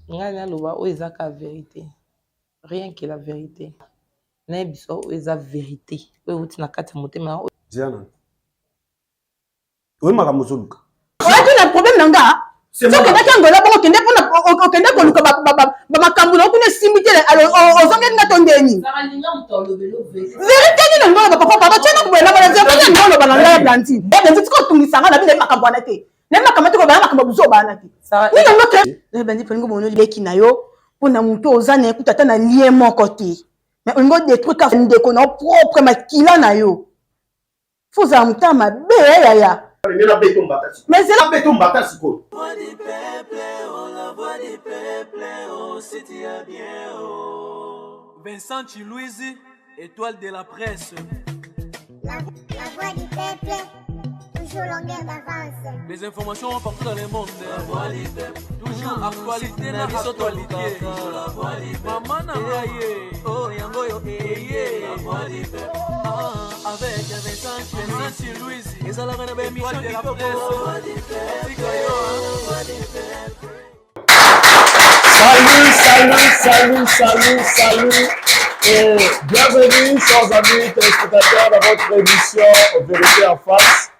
Nga naloba o eza ka vérité. Rien que la vérité. Na biso o eza vérité. O uti na kati motema. Diana. Oui makambo zoluka. Oya na problème nanga. C'est que ndaki ngola bongo kende pona kende ko luka ba makambo na kuna simité ozonge nga tondeni. Vérité ni ngola papa papa tena ko bela bala vérité ngola bala nga blanti. Blanti tiko tungisanga na bile makambo anate. Ne makambo tiko bala makambo buzo banate. Ni ngola ke bandi pengo bono leki na yo pona muto ozana ekutata na lien mon côté. Mais on go des trucs à ndeko na propre makila na yo. Faut amutama be ya. Mais c'est la béton bâtard quoi. Voix du peuple, oh la voix du peuple, oh si tu as bien, oh. Vincent Chilouise, étoile de la presse. La voix du peuple, toujours longueur d'avance. Les informations partout dans le monde. La voix du peuple, toujours actualité na actualité. La voix du peuple, maman na ngaye, oh yango yo eye. La voix du peuple, avec Vincent Chilouise. Et ça la reine de étoile de la presse. La voix du peuple, la voix du peuple. Salut. Et bienvenue, chers amis téléspectateurs, dans votre émission Vérité en face.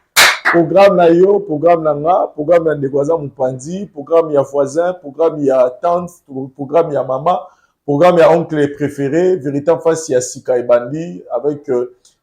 Programme Nayo, programme Nanga, programme Nandekwaza Mupandi, programme Ya Voisin, programme Ya Tante, programme Ya Maman, programme Ya Oncle Préféré, Vérité en face, Ya Sika et Bandi, avec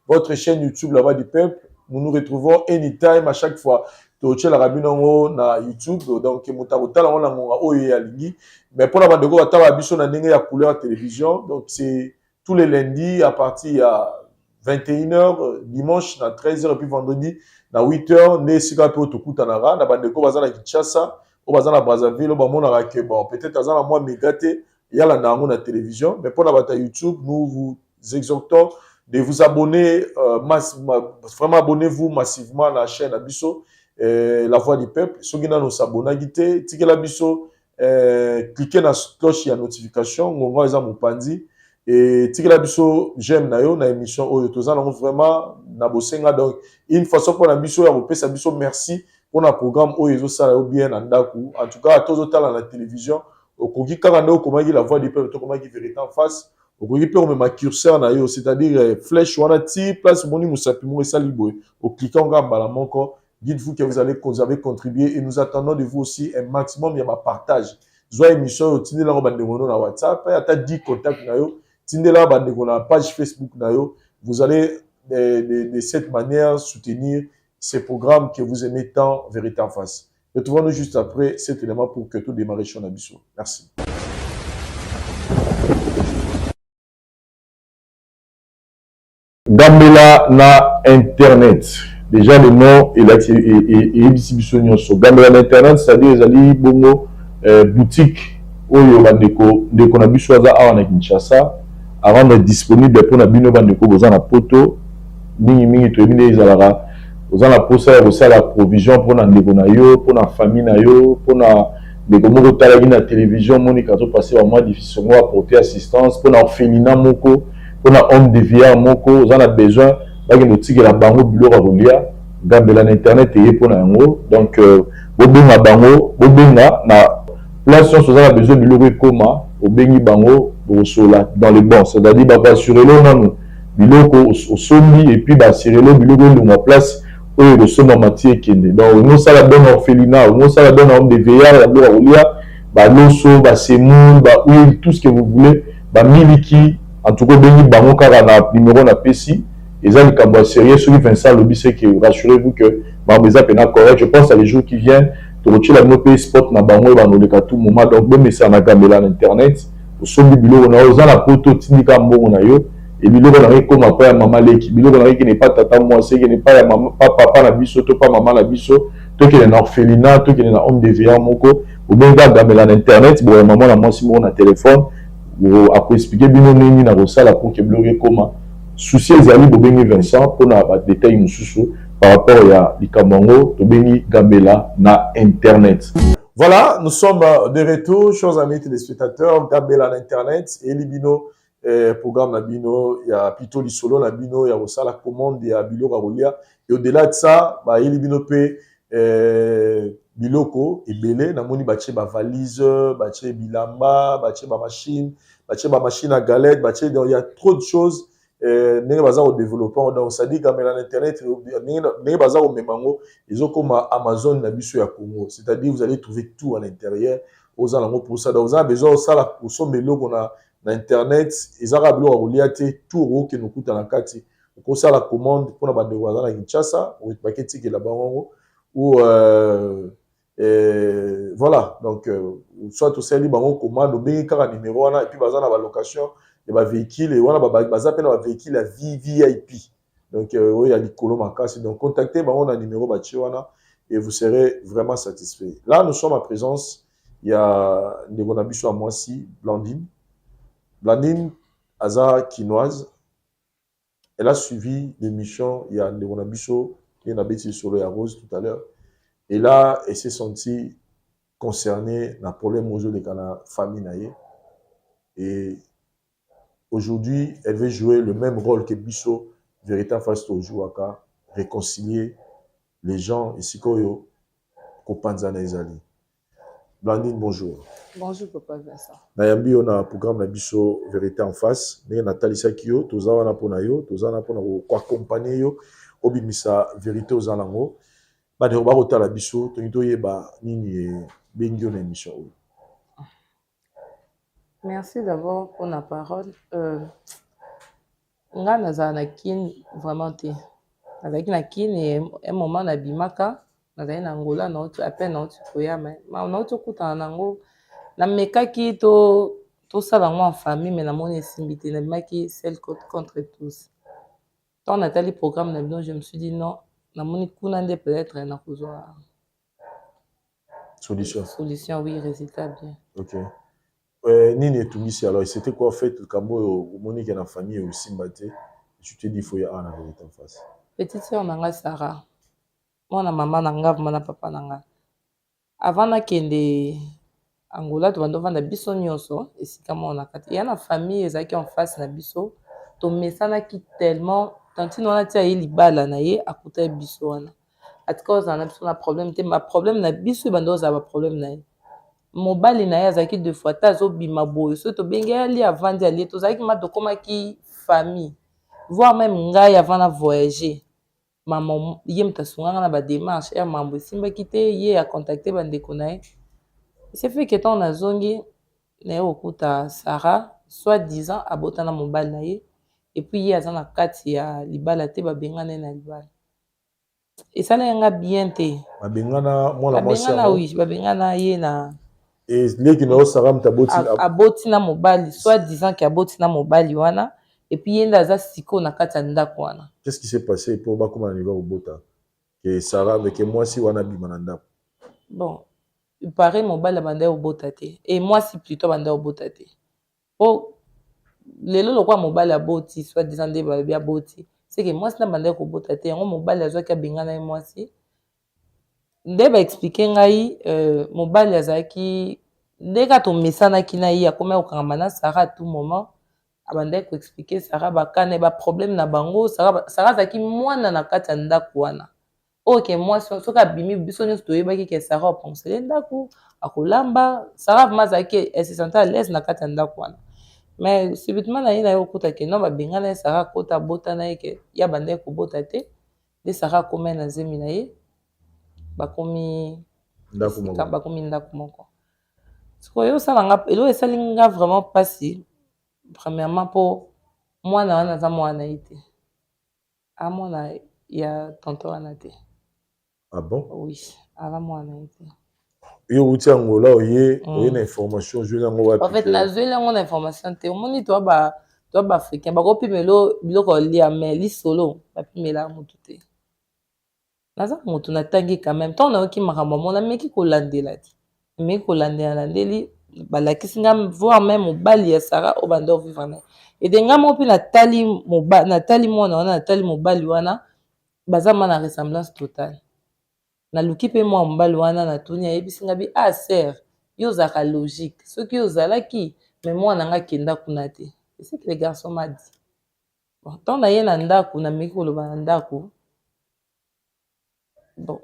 votre chaîne YouTube La Voix du Peuple. Nous nous retrouvons anytime, à chaque fois. Toche la rabinongo na YouTube, donc mutabotala on a oye ya lingi. Mais pour la bande de go ataba biso na ndenge ya couleur télévision, donc c'est tous les lundis à partir à 21h, dimanche à 13h et puis vendredi à 8h, né sika pe otokutanara na bande de go bazana Kinshasa, o bazana Brazzaville, o bamona ke bon, peut-être azana moi mégate yala na ngo na télévision, mais pour la bande YouTube, nous vous exhortons de vous abonner vraiment abonnez-vous massivement à la chaîne Abisso. La Voix du Peuple, ceux qui n'ont s'abonner guité, tike la biso, cliquez dans la cloche de notification, on va mon pandi et tike la biso j'aime na yo na émission oyo tozana vraiment na bosenga donc une façon pour la biso ya repé sa biso merci pour la programme oyo ça là bien andaku en tout cas tous autant la télévision au kogi karando comment La Voix du Peuple comment vérité en face au kogi peut même curseur na yo c'est-à-dire flèche wana ti place moni musapi mo esalibo au cliquant ngamba la moko. Dites-vous que vous avez contribué et nous attendons de vous aussi un maximum de partage. Zoa émission, tindé la bande na WhatsApp, il y a 10 contacts na yo, tindé la bande na page Facebook na yo. Vous allez de cette manière soutenir ces programmes que vous aimez tant, Vérité en face. Retrouvons-nous juste après cet élément pour que tout démarre sur Nabiso. Merci. Gambela na Internet. Déjà le nom et l'exhibition sur Gambela Internet, c'est-à-dire les ali bongo boutique oyo bandeko ndeko na biso aza awa na Kinshasa avant d'être disponible pour na bino bandeko boza na poto mingi to ebine ezalaka boza na posa ya kosala provision pour na ndeko na yo pour na famille na yo pour na ndeko moko talaki na télévision monika to passer un mois difficile mo apporter assistance pour na orphelinat moko pour na homme de vieillard moko oza na besoin bakende tikela bango biloko ya kolia Gambela na internet eye mpona yango donc bobenga bango bobenga na place nyonso oza na besoin biloko ekoma obengi bango bokosola dans le bon c'est-à-dire bakoasurelo nanu biloko osombi et puis baassurelo biloko elongwa place oyo ekosomama ti ekende donc ngosala don orphelinat ngosala don homme de veillard ya biloko ya kolia baloso basemoule bahuile tout ce que vous voulez bamiliki en tout cas obengi bango kaka na numéro na pesi. Et ça, le sérieux, celui Vincent Lobby, c'est que rassurez-vous que Bambeza est correct. Je pense à les jours qui viennent, tu retires la monopée spot na bango et à tout moment. Donc, même si on a Gambela internet, au son du bureau, on a osé la poto, tindika mbongo na yo, et bilo on a comme après maman leki, bilo on a qui n'est pas tata moi, c'est qui n'est pas maman, pas papa la biso, toi pas maman la biso, toi qui est un orphelinat, toi qui est un homme de veillard moko, ou bien Gambela internet, bon maman la moi si mon téléphone, ou à quoi expliquer bino nini na rosala pour que bloquer comment. Souci ezali bobengi Vincent pour na détail mususu par rapport à Likamongo tobengi Gambela na internet. Voilà, nous sommes de retour, chers amis téléspectateurs, Gambela na internet et libino programme na bino ya plutôt lisolo na bino ya osala commande ya bilo rolia et au-delà de ça ba libino pe biloko ebele namoni batie ba valise batie bilamba batie ba machine à galette batie il y a trop de choses ndenge baza ko développer donc ça dit comme na internet ndenge baza ko memango comme Amazon na biso ya Congo, c'est-à-dire vous allez trouver tout à l'intérieur aux alentours pour ça donc vous avez besoin ça la pour son meloko na internet ezaka biloko kolia te tout que nous coûte na kati ko ça la commande pour na bande waza na Kinshasa ou paquet que la bango ou voilà donc soit tout ça li bango commande ou bien kaka numéro wana et puis baza na ba location et ba véhicule et wana baza pe na ba véhicule à VIP donc oui il y a likolo makasi donc contactez bango na numéro ba wana et vous serez vraiment satisfait. Là nous sommes en présence il y a ndeko na biso à Mwasi Blandine aza quinoise. Elle a suivi l'émission il y a ndeko na biso et na beti solo ya Rose tout à l'heure. Et là, elle s'est sentie concernée dans le problème de la famille. Et aujourd'hui, elle veut jouer le même rôle que Bisso, véritable face au Jouaka, réconcilier les gens ici Koyo, Kopanzana Ezali. Blandine, bonjour. Bonjour, Papa Vincent. Nayambi, on a un programme de Bisso, vérité en face. Nous avons Nathalie Sakio, tous avons pour accompagner yo, obimisa vérité aux alango. Ba de ba la biso to yeba nini bengio na émission. Merci d'abord pour la parole. Nga naza na kin vraiment te. Nazaki na kin et un moment na bimaka nazali na Angola na otu appel na otu koya mais na otu kuta na ngo na mekaki to sala ngo en famille mais na moni simbité na maki celle contre tous. Quand on a tali programme na bino je me suis dit non na moni kuna nde peut-être na kozwa solution oui résultat bien. OK. Nini etumisi alors c'était quoi en fait kambo monique na famille aussi mbaté je te dis faut y avoir la vérité en face. Petite sœur nanga Sarah. Mwana maman nanga mwana papa nanga. Avant na kende Angola to bando vanda biso nyonso esika mona kati. Ya na famille ezaki en face na biso to mesana ki tellement tantino na tia libala na ye akuta biso wana. At cause na biso na problème te ma problème na biso bando za ba problème na ye. Mobali na ye azaki deux fois ta zo bima boyo so to benga ali avant d'aller to zaki ma to koma ki famille voire même ngai avant na voyager maman yem ta sunga na ba démarche ya mambo simba kité ye a contacter bandeko na ye c'est fait que ton azongi na okuta Sarah soit 10 ans abotana mobali na ye et puis ye azana kati ya libala te ba bengana na libala et ça na bien te ba bengana mwana mwasi oui ba bengana ye na et les qui n'ont Sarah aboti na mobali soit 10 ans ki aboti na mobali wana et puis yenda za siko na kati ya ndako wana. Qu'est-ce qui s'est passé pour ba comment arriver au bota que Sarah avec moi si wana bima na ndako. Bon, il paraît mobali banda au bota te et moi si plutôt banda au bota te. Oh lelo lokwa mobali aboti soit 10 ans de ba bia boti c'est que moi si na banda ko bota te ngo mobali azwa ka bengana na moi si nde ba expliquer ngai mobali azaki ndeka to mesana kina yi akoma okanga na Sarah tout moment abandai ko expliquer Sarah bakane ba problème na bango Sarah zaki mwana na kati ya ndako wana OK moi soka bimi biso nyonso toyebaki ke Sarah oponsele ndako akolamba Sarah mazaki elle se sentait à l'aise na kati ya ndako wana mais subitement na ina yokuta ke no ba bengana Sarah kota bota na ke ya bandai ko bota te de Sarah koma na zemi na ye bakomi ndako moko sikoyo salanga elo esalinga vraiment pasi premièrement pour moi na za mwana ite a mona ya tonton wana te. Ah bon? Oui, avant mwana ite yo uti Angola oye na information je la ngo en fait na zela ngona information te omoni to ba africain ba ko pimelo biloko lia mais li solo ba pimela mutu te naza mutu na tangi quand même tant na ki makambo mona meki ko landela ti meki ko landela ndeli balakisi nga voir même mobali ya Sarah o bando vivre na et de nga mo pe na tali mona wana na tali mobali wana bazama na ressemblance totale na luki pe mo mobali wana na tuni ayebisi nga bi sœur yo zaka logique soki yo zalaki mais moi na nga kenda kuna te c'est que les garçons m'a dit bon tant na ye na ndako na meki ko loba na ndako bon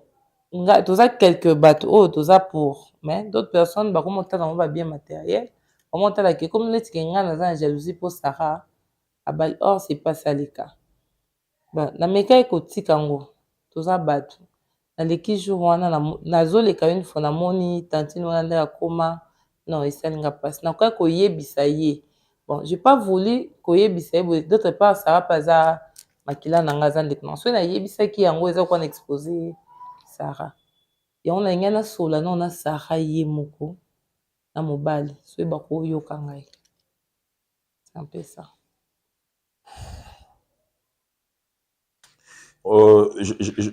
toza quelques bateaux oyo toza pour mais d'autres personnes bakoma otala yango babien matériel bama otalaki comme neti ke ngai naza na jalousie mpo Sarah abali or c'est pas ça le cas namekaki kotika yango toza bato naleki jour wana nazoleka une fois namoni tantine wana nde akoma non esalinga mpasi nakoki koyebisa ye bon j'ai pas voulu koyebisa ye boye d'autre part Sarah mpe aza makila na ngai aza ndeko na soki nayebisaki yango eza koka na expose Sarah yango na ngai nasola nao na Sarah ye moko na mobali soki bakoyoka ngai c'est un peu ça.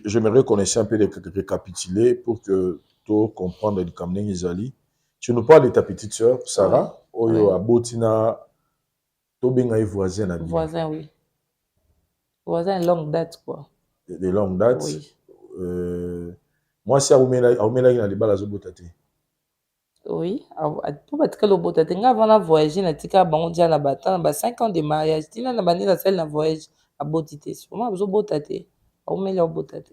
J'aimerais connaître un peu de récapituler pour que tu comprennes le Cameroun Izali. Tu nous parles de ta petite sœur, Sarah, Oyo Abotina, Tobenga voisin. Voisin, oui. Voisin longue date, quoi. De longue date. Oui. Moi, c'est Aoumela qui a des balles à Zobotate. Oui. Pour battre le botate, avant la voyage, na tika bango dia na bata na 5 ans de mariage. Tina na bandi la selle na voyage à Botité. Sûrement besoin botate. Aoumela botate.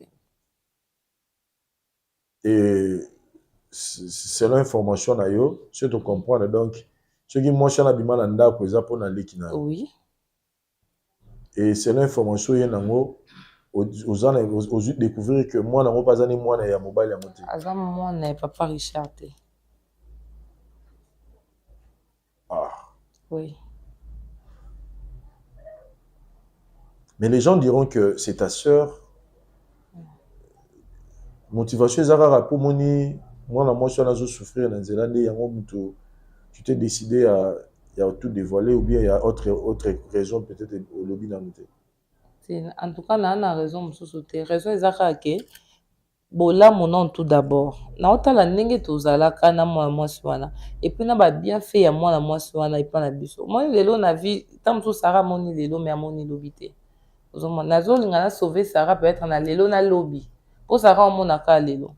Et c'est l'information na yo, si tu comprends donc ce qui moi chana bima na ndako eza pona lekina. Oui. Et c'est l'information yenango aux découvrir que moi nango pas ani moi na ya mobile ya moté. Azam moi na papa Richard. Ah. Oui. Mais les gens diront que c'est ta sœur. Motivation ezara pour moni moi na moi chana zo souffrir na nzela nde yango muto tu t'es décidé à tout dévoiler ou bien il y a autre raison peut-être au lobby na moté. En tout cas, na raison mosusu te. Raison ezaka ke bola mon tout d'abord. Na otala ndenge tozalaka na mwana mwasi wana. Et puis na ba bien fait ya mwana mwasi wana ipa na biso. Moi lelo na vie tant tout Sarah moni lelo mais amoni lobby te. Ozoma nazolinga na sauver Sarah peut-être na lelo na lobby. Pour Sarah mona ka lelo.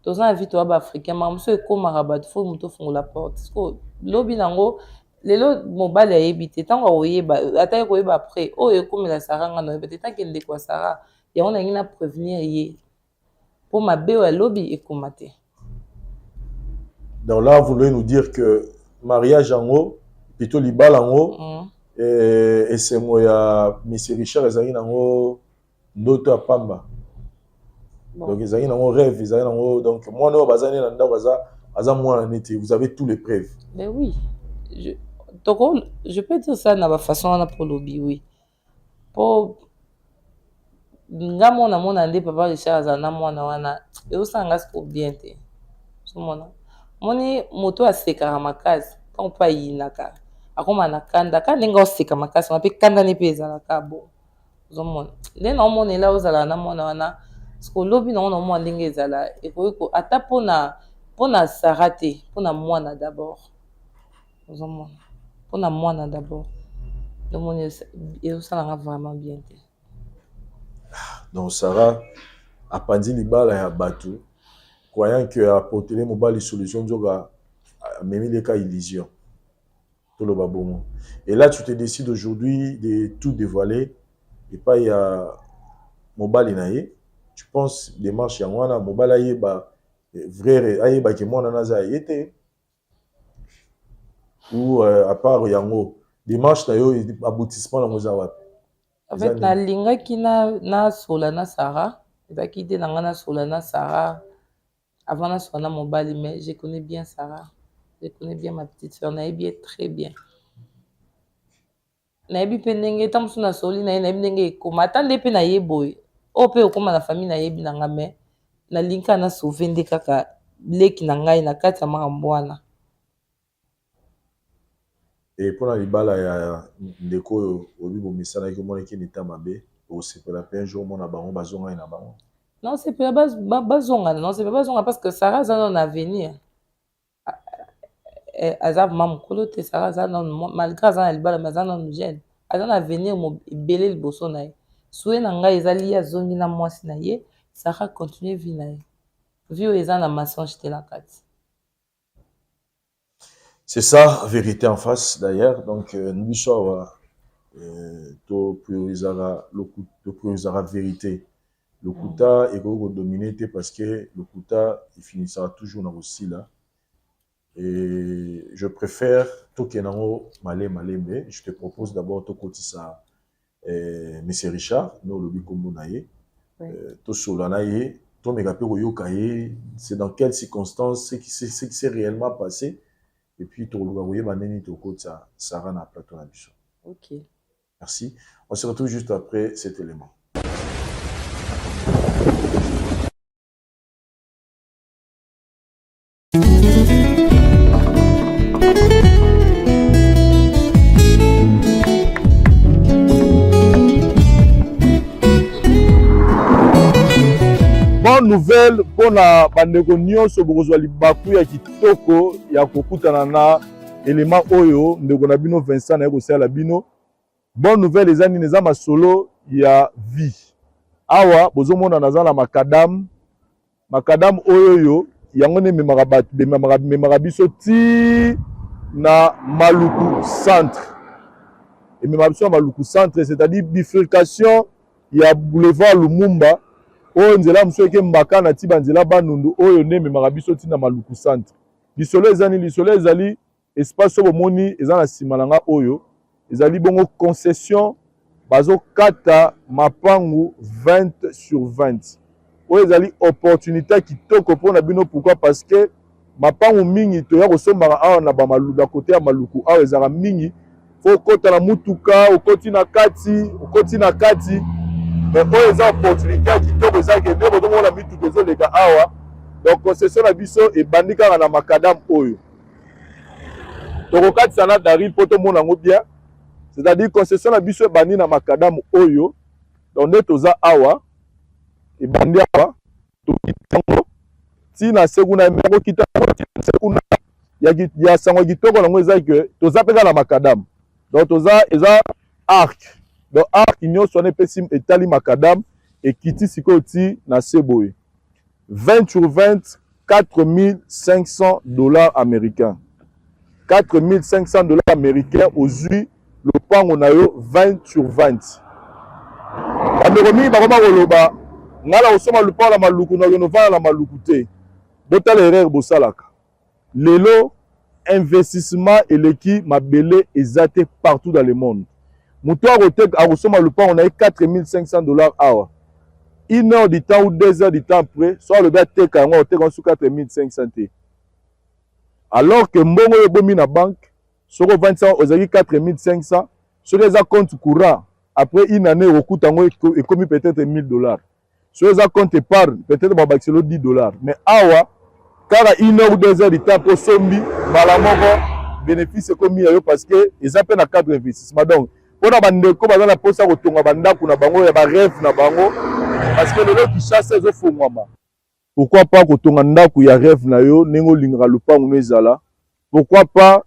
Toza na vie to ba africain ma muso ekomaka bato fo muto fungola porte. Parce que lobby nango lelo mobile ya yebite tango oyeba ataki koyeba après oyo ekomela Sarah nga no peut-être que ndeko Sarah ya on a ngina prévenir ye pour ma be ya lobby ekomate. Donc là vous voulez nous dire que mariage ango plutôt libal ango et c'est moi ya monsieur Richard ezali nango ndoto ya pamba. Donc ezali nango rêve ezali nango donc moi no bazani na ndako aza moi neti vous avez tous les preuves. Mais oui. Je peux dire ça de la façon pour lobby, oui. Pour nga mona ande papa Richard azana mwana wana e osanga siko bien te. So moni moto aseka makasi tant pas yinaka. Akoma na kanda ndenge oseka makasi on pe kanda ne pe ezalaka bo. So mona le na mona la ozala na mwana wana siko lobby na mona ndenge ezala e ko ata pona sarate pona mwana d'abord. So mona pour la moi d'abord. Le monde est ça vraiment bien. Donc Sarah a pandi libala ya batu croyant que apporter les mobile solution zoga même les cas illusion. Tout le babomo. Et là tu te décides aujourd'hui de tout dévoiler et pas il y a mobile naie. Tu penses démarche ya wana mobile aye ba vrai aye ba ke mona naza yete. Ou à part yango démarche na yo aboutissement na moza wapi. En fait na linga kina na sola na Sarah ezaki te na ngana sola na Sarah avant na sola na mobali mais je connais bien Sarah, je connais bien ma petite sœur na bien très bien na yebi pe ndenge tamusu na soli na ye na yebi ndenge ekoma ata nde pe na ye boye oyo pe okoma na famille na yebi na nga mais na linga na sauve nde kaka leki na ngai na kati ya makambo wana. Et pour la libala ya ndeko obibo misala ki mona ki nita mabe o sepela pe un jour mona bango bazonga na bango. Non c'est pas bazonga non c'est pas bazonga parce que Sarah a un avenir. Azab mam kolote Sarah za malgré za libala mais za non jeune. Azan avenir mo belé liboso na ye. Soué na ngai ezali ya zongi na mwasi na ye Sarah continue vie na ye. Vie eza na mensonge te la kati. C'est ça, vérité en face d'ailleurs. Donc, nous sommes to priorisera vérité. Le Kuta est dominé parce que le Kuta il finira toujours dans aussi là. Et je préfère Tokenango Malé, mais je te propose d'abord Tokotisa M. Richard, nous le Bikombo Naye, Tosolanaye, Tomegape Royokaye, c'est dans quelles circonstances, ce qui s'est réellement passé, et puis Tolugaouye Maneni Tokotsa, Sarah na Platon Abisso. Ok. Merci. On se retrouve juste après cet élément. Bonne nouvelle pour la bandeko nyonso bokozwa libaku ya kitoko ya kokutana na élément oyo ndeko na bino Vincent na kosala bino. Bonne nouvelle ezani neza masolo ya vie. Awa bozomona naza na makadam oyo yango ne memaka biso ti na Maluku centre. Et memaka biso na Maluku centre, c'est-à-dire bifurcation ya boulevard Lumumba. Oyo nzela muso eke mbaka na ti banzela banundu oyo ne memaka biso ti na Maluku centre. Lisolo ezali espace oyo bomoni eza na nsima na nga oyo ezali bongo concession bazo kata mapangu 20 sur 20. Oyo ezali opportunité kitoko mpona bino. Pourquoi? Parce que mapangu mingi toya kosombaka awa na bamaluku ya kote ya Maluku awa ezaka mingi fo okota na mutuka okoti na kati mais oyo eza opportunité kitoko ezaki nde bozomona mituka ezoleka awa. Donc concession na biso ebandi kaka na makadam oyo tokokatisa na daril mpo tomona yango bien. C'est-à-dire concession na biso ebandi na makadam oyo. Donc nde toza awa ebandi awa tokitango tina sekuna meko kitango sekuna ya sango kitoko nango eza ke toza peka na makadam. Donc toza eza arc. Donc arc nyonso wana epesi etali makadam ekiti sikoyo ti na seboye 20 sur 20 $4,500 américains. $4,500 américains ozwi lopango na yo 20 sur 20. Bandeko mingi bakoma koloba ngala osoma lopango na Maluku na renovana na Maluku te. Botala erreur bosalaka. Lelo investissement eleki mabele eza te partout dans le monde. Mutu akosoma lopango na ye $4,500 awa. 1 heure du temps ou 2 heures du temps après, soit le gars teka yango oteka sous 4,500 te. Alors que mbongo yo bomi na banque, soko 25 ozali 4,500, sur les compte courant, après une année au tango ekomi peut-être $1,000. Sur les compte épargne, peut-être babakiselo $10. Mais awa, car à 1 heure ou 2 heures du temps pour sombi, malamoko bénéfice ekomi yo parce que ils appellent à cadre investissement. Donc, pour na bandeko bazana posa kotonga bandaku na bango ya ba rêve na bango parce que lelo qui chasse ezo fongwama. Pourquoi pas kotonga ndaku ya rêve na yo nengo lingaka lupango ezala? Pourquoi pas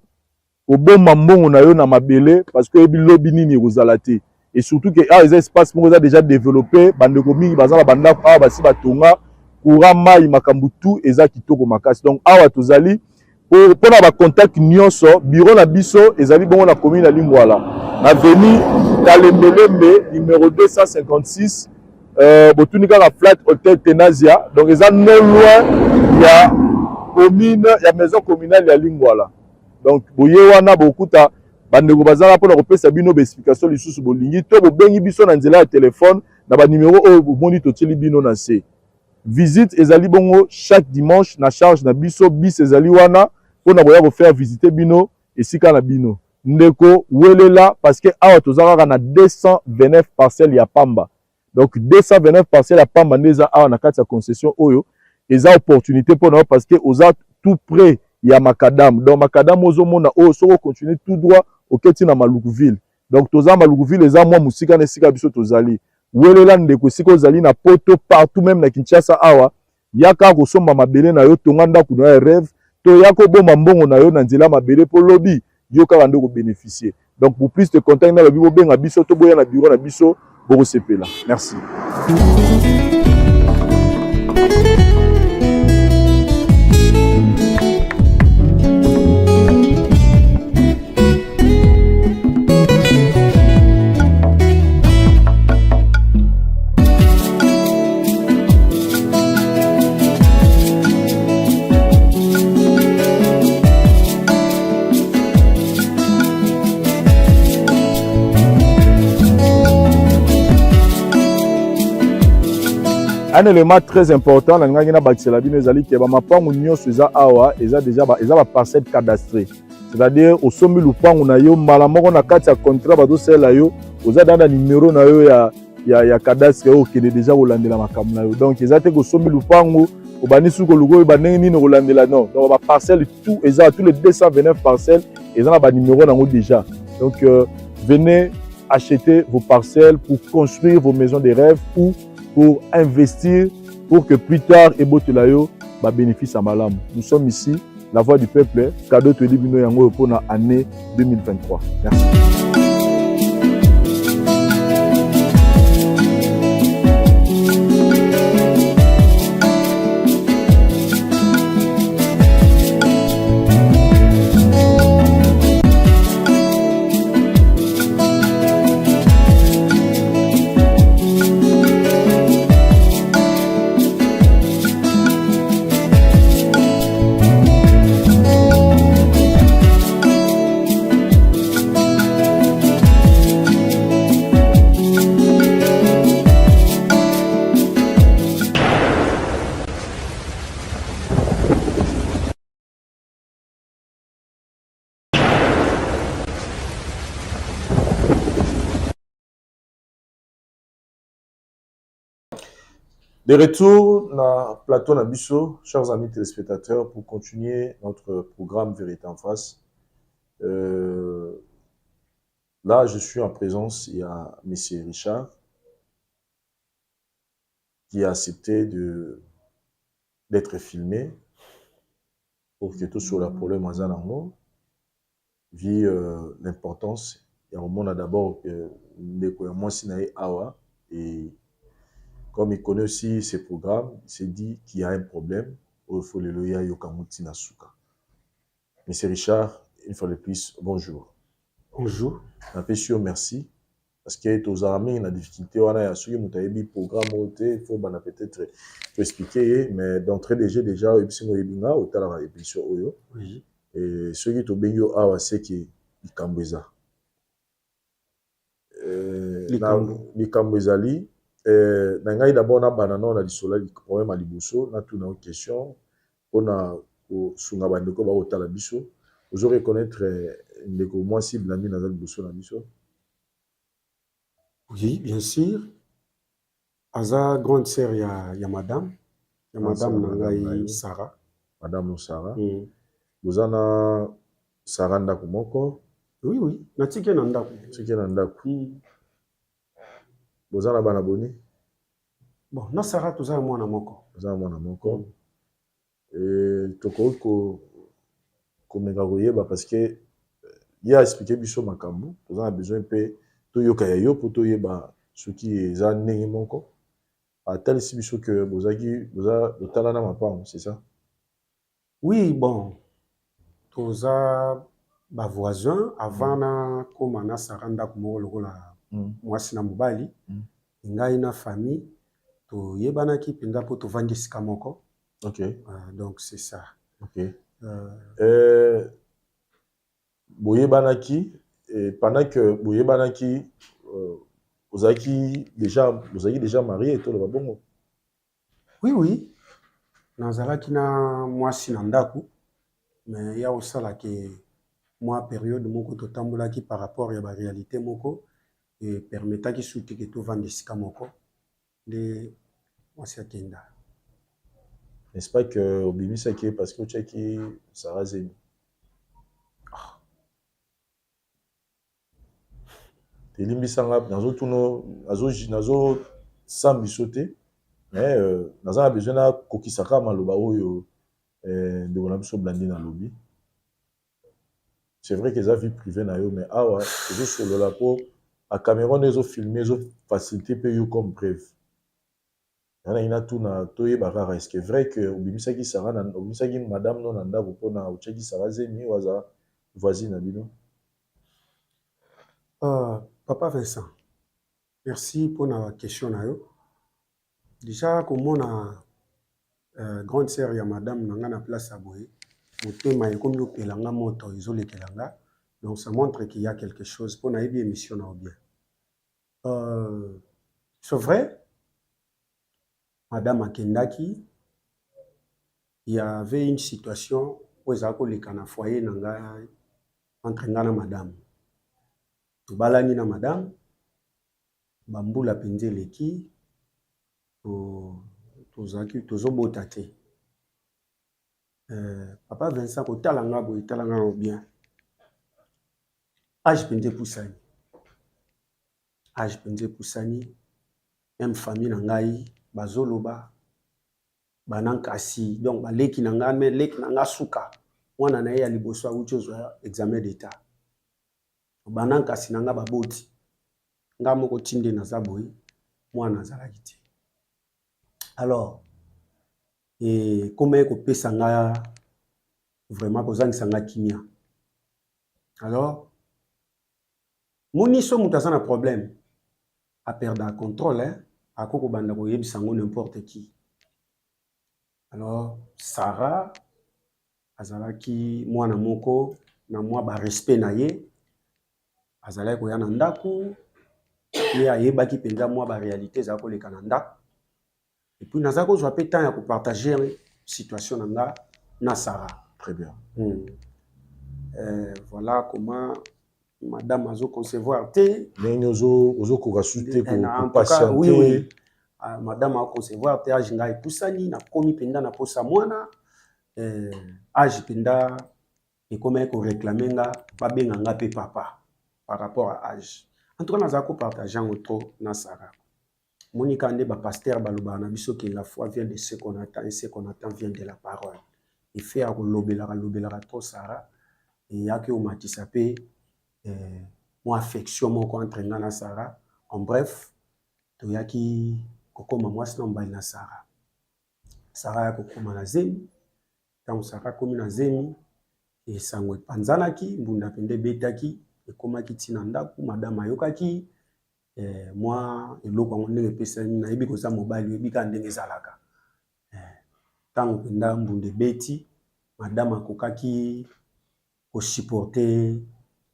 oboma mbongo na yo na mabele parce que ebilobi nini kozala te? Et surtout que les espaces sont déjà développés, bandeko mingi bazala bandaku awa basi batonga courant mai makambu tout eza kitoko makasi. Donc awa tozali pour na ba contact nyonso bureau na biso ezali bongo na commune ya Lingwala na avenue Kalembelembe numéro 256 botunika la flat hotel Tenazia. Donc eza non loin ya commune ya maison communale ya Lingwala. Donc boye wana bokuta bandeko bazala pona kopesa bino ba explication lisusu bolingi to bobengi biso na nzela ya téléphone na ba numéro oyo bomoni totili bino na se. Visite ezali bongo chaque dimanche na charge na biso bis ezali wana pona boya ko faire visiter bino esika na bino. Ndeko welela parce que awa tozaka na 229 parcelles ya pamba. Donc 229 parcelles ya pamba neza awa na kati ya concession oyo eza opportunité pona parce que oza tout près ya makadam. Donc makadam ozomona oyo soko continuer tout droit oketi na Malukuville. Donc toza Malukuville eza mwa musika na esika biso tozali. Welela ndeko siko ozali na poto partout même na Kinshasa awa yaka kosomba mabele na yo tonga ndaku na rêve to yako bomba mbongo na yo na nzela mabele po lobi yo ka bando ko bénéficier. Donc pour plus de contacts na lobi bobenga biso to boya na bureau na biso boko sepela. Merci. un élément très important na ngaki na bakisela bino ezali ke bamapangu nyonso eza awa eza déjà eza ba parcelle cadastrée, c'est-à-dire osombi lupangu na yo mbala moko na kati ya contrat bazosala yo oza dans numéro na yo ya cadastre oyo okende déjà kolandela makambo na yo. Donc eza te kosombi lupangu obani suko luko bandenge nini kolandela non. Donc ba parcelle tout eza tous les 229 parcelles eza na ba numéro nango déjà. Donc venez acheter vos parcelles pour construire vos maisons de rêve ou pour investir pour que plus tard ebotela yo ba bénéfice à malamu. Nous sommes ici, la voix du peuple, cadeau to libino yango pour na année 2023. Merci. De retour dans Plateau Nabiso, chers amis téléspectateurs, pour continuer notre programme Vérité en face. Là, je suis en présence, il y a M. Richard qui a accepté d'être filmé pour que tout sur le problème en Zanango, vu l'importance. Il y a un monde d'abord que moi, Sinaï Awa, et comme il connaît aussi ces programmes, il s'est dit qu'il y a un problème. Il faut le loyer Yokamuti Nasuka. Monsieur Richard, une fois de plus, bonjour. Bonjour. Un peu sûr, merci. Parce qu'il y a aux armées, il y a des difficultés. On a un programme, il faut peut-être expliquer, mais d'entrée de jeu, déjà, il y a une émission. Oui. Et ceux qui ont été à c'est qui est Kambouza. Les Kambouzali. Nangai d'abord na banana on a dit cela le problème à liboso na tout une question on a au sunga bandeko ba otala biso vous aurez connaître ndeko moi cible na mina za liboso na biso. Oui, bien sûr. Aza grande sœur ya madame nangai Sarah. Madame Sarah. Vous en a Sarah ndako moko. Oui, na tike na ndako. Tike na ndako. Vous en a bana boni. Bon, na Sarah tout ça moi na moko. Vous en a mona moko. Et toko ko mega koyeba parce que il a expliqué biso makambo, vous en a besoin peu to yoka ya yo pour to yeba ce qui est en ndenge moko. A tel si biso que vous a tala na mapango, c'est ça? Oui, bon. Toza ba voisin avant na koma na Sarah ndako moko lokola mwasi na mobali. Ngai na famille to yebanaki penza po to vandi sika moko. OK. Donc c'est ça. OK. Boyebanaki et pendant que boyebanaki vous avez déjà marié et tout le babongo. Oui. Nazalaki na mwasi na ndako mais ya osala ke moi période moko to tambolaki par rapport ya ba réalité moko et permetaki souti que to vandi sika moko de mwasi akenda. N'est-ce pas que obimisa ki parce que cheki Sarah Zeni. Telimbisanga nazo tuno nazo sambiso te mais naza na besoin na kokisaka maloba oyo de na biso blandi na lobi. C'est vrai que ça vie privée na yo mais awa ezo solo la po a Cameroun ezo filmer ezo faciliter pe yo comme bref. Yana ina tuna toye bakara est-ce que vrai que obimisaki Sarah na obimisaki madame non nda ko pona ocheki Sarah Zeni waza voisine na bino. Papa Vincent, merci pour la question. Déjà, comme on a grande sœur ya madame nanga na place à Boye, motema comme yo pelanga moto izole kelanga, donc ça montre qu'il y a quelque chose pour na bien émission na bien. C'est vrai, Madame Akendaki, il y avait une situation où ils avaient un foyer entre nga na madame. Tobalani na madame, bambula penze leki, tozobota te. Papa Vincent, kotalanga boye, talanga bien. Age penze poussani. Age penze poussani. Même famille nangai, bazoloba, banankasi, donc baleki nanga, mais leki nanga suka. Mwana na ye ya liboso awuchozwa examen d'état. Banankasi nanga baboti. Nga moko tinde na zaboyi, mwana azalaki te. Alors, et comment ko pesa nga vraiment kozangisa nga kimia. Alors, moniso muta na problème a perdre le contrôle, hein, a koko banda ko yebisango n'importe qui. Alors, Sarah azalaki mwana moko na mwa ba respect na ye. Azalaki ko ya na ndaku, ye ayebaki penza mwa ba réalité za ko leka na ndaku. Et puis naza ko zwa pe temps ya ko partager situation na nga na Sarah. Très bien. Voilà comment madame azo concevoir te. Mais ozo ko rassuter pour patienter. Oui, oui. Madame a concevoir te age nga epusani na komi penda na posa mwana. Age penda et comment ko réclamer nga ba benga nga pe papa par rapport à âge. En tout cas naza ko partager auto na Sarah. Monika ande ba pasteur baloba na biso que la foi vient de ce qu'on attend et ce qu'on attend vient de la parole. Et fait à lobela to Sarah et ya ke o matisa pe moi affection moko entre nga na Sarah. En bref, to yaki kokoma mwasi na mbali na Sarah. Sarah ya kokoma na zemi. Tant Sarah komi na zemi et sango panzanaki mbunda pende betaki e komaki tina ndaku madame ayokaki moi eloko ngo ndenge pesa na yebi ko za mobali yebi ka ndenge zalaka. Tant penda mbunde beti madame akokaki ko supporter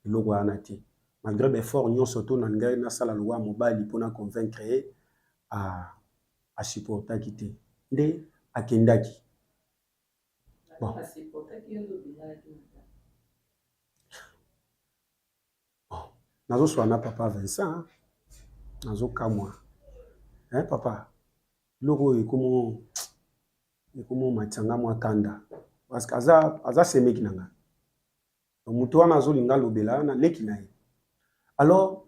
eloko ana te. Malgré l'effort nyonso to na ngai na sala loi mobali pona convaincre a supporter kité. Nde akendaki. Bon. Nazo swana papa Vincent. Nazo kamwa. Hein papa. Loko ekomo matanga mwa kanda. Parce que aza semeki nanga. Mutu wana azo linga lobela na leki na ye. Alors